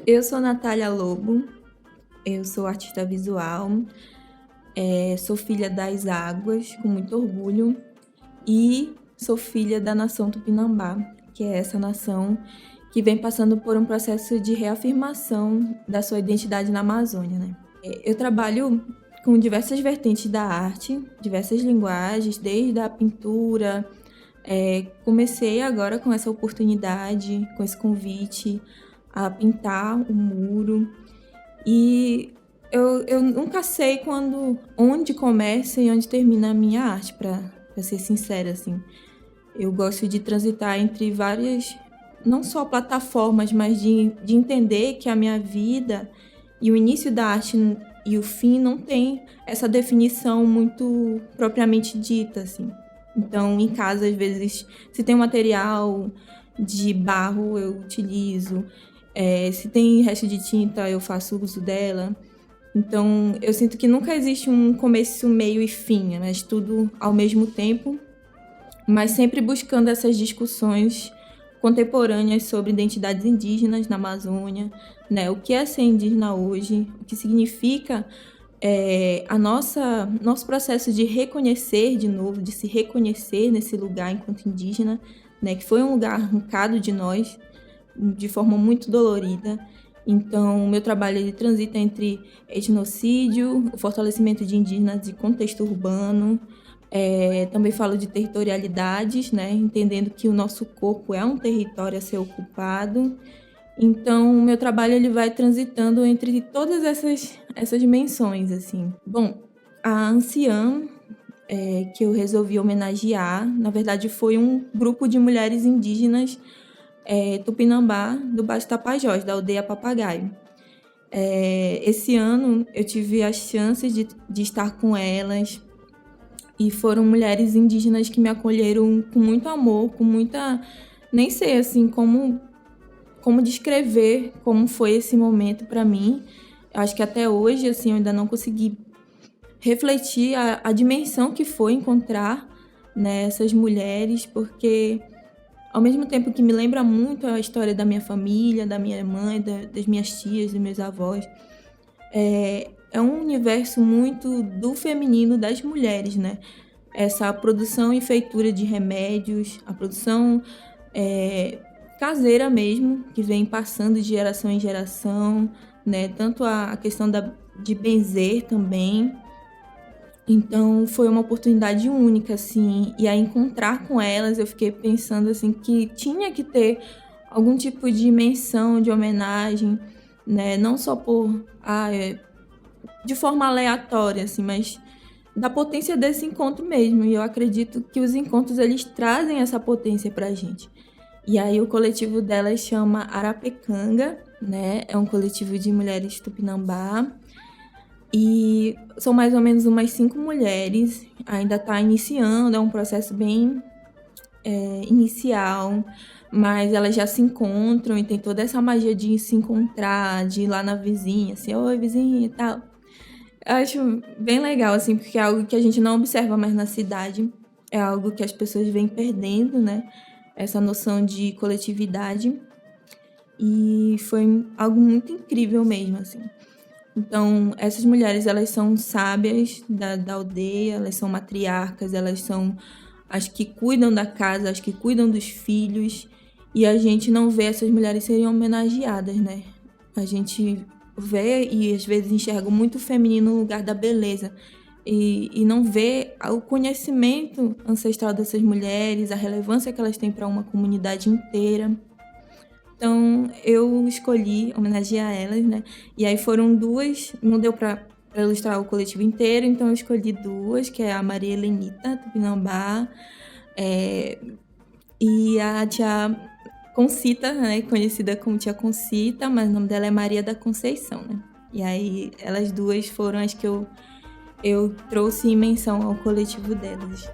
Eu sou Natália Lobo, eu sou artista visual, sou filha das águas, com muito orgulho, e sou filha da nação Tupinambá, que é essa nação que vem passando por um processo de reafirmação da sua identidade na Amazônia, né? Eu trabalho com diversas vertentes da arte, diversas linguagens, desde a pintura. Comecei agora com essa oportunidade, com esse convite a pintar o muro. E eu nunca sei onde começa e onde termina a minha arte, para ser sincera, assim. Eu gosto de transitar entre várias, não só plataformas, mas de entender que a minha vida e o início da arte e o fim não tem essa definição muito propriamente dita, assim. Então, em casa, às vezes, se tem um material de barro, eu utilizo. Se tem resto de tinta, eu faço uso dela. Então, eu sinto que nunca existe um começo, meio e fim, mas tudo ao mesmo tempo, mas sempre buscando essas discussões contemporâneas sobre identidades indígenas na Amazônia, né? O que é ser indígena hoje, o que significa nosso processo de reconhecer de novo, de se reconhecer nesse lugar enquanto indígena, né? Que foi um lugar arrancado de nós de forma muito dolorida. Então, o meu trabalho ele transita entre etnocídio, o fortalecimento de indígenas e contexto urbano. Também falo de territorialidades, né? Entendendo que o nosso corpo é um território a ser ocupado. Então, o meu trabalho ele vai transitando entre todas essas dimensões, assim. Bom, a Anciã, que eu resolvi homenagear, na verdade foi um grupo de mulheres indígenas Tupinambá, do Baixo Tapajós, da aldeia Papagaio. Esse ano eu tive a chance de estar com elas, e foram mulheres indígenas que me acolheram com muito amor, com muita... Nem sei, assim, como descrever como foi esse momento para mim. Eu acho que até hoje, assim, eu ainda não consegui refletir a dimensão que foi encontrar, né, essas mulheres, porque ao mesmo tempo que me lembra muito a história da minha família, da minha mãe, das minhas tias, dos meus avós, é um universo muito do feminino das mulheres, né? Essa produção e feitura de remédios, a produção caseira mesmo, que vem passando de geração em geração, né? Tanto a questão de benzer também. Então, foi uma oportunidade única, assim, e a encontrar com elas, eu fiquei pensando, assim, que tinha que ter algum tipo de menção, de homenagem, né, não só de forma aleatória, assim, mas da potência desse encontro mesmo, e eu acredito que os encontros, eles trazem essa potência pra gente. E aí o coletivo delas chama Arapecanga, né, é um coletivo de mulheres tupinambá, e são mais ou menos umas 5 mulheres, ainda está iniciando, é um processo bem inicial, mas elas já se encontram e tem toda essa magia de se encontrar, de ir lá na vizinha, assim, oi vizinha e tal. Eu acho bem legal, assim, porque é algo que a gente não observa mais na cidade, é algo que as pessoas vêm perdendo, né? Essa noção de coletividade, e foi algo muito incrível mesmo, assim. Então, essas mulheres, elas são sábias da aldeia, elas são matriarcas, elas são as que cuidam da casa, as que cuidam dos filhos, e a gente não vê essas mulheres serem homenageadas, né? A gente vê e às vezes enxerga muito feminino no lugar da beleza, e não vê o conhecimento ancestral dessas mulheres, a relevância que elas têm para uma comunidade inteira. Então, eu escolhi homenagear elas, né? E aí foram 2, não deu para ilustrar o coletivo inteiro, então eu escolhi 2, que é a Maria Helenita Tupinambá, e a tia Concita, né? Conhecida como tia Concita, mas o nome dela é Maria da Conceição, né? E aí elas 2 foram as que eu trouxe em menção ao coletivo delas.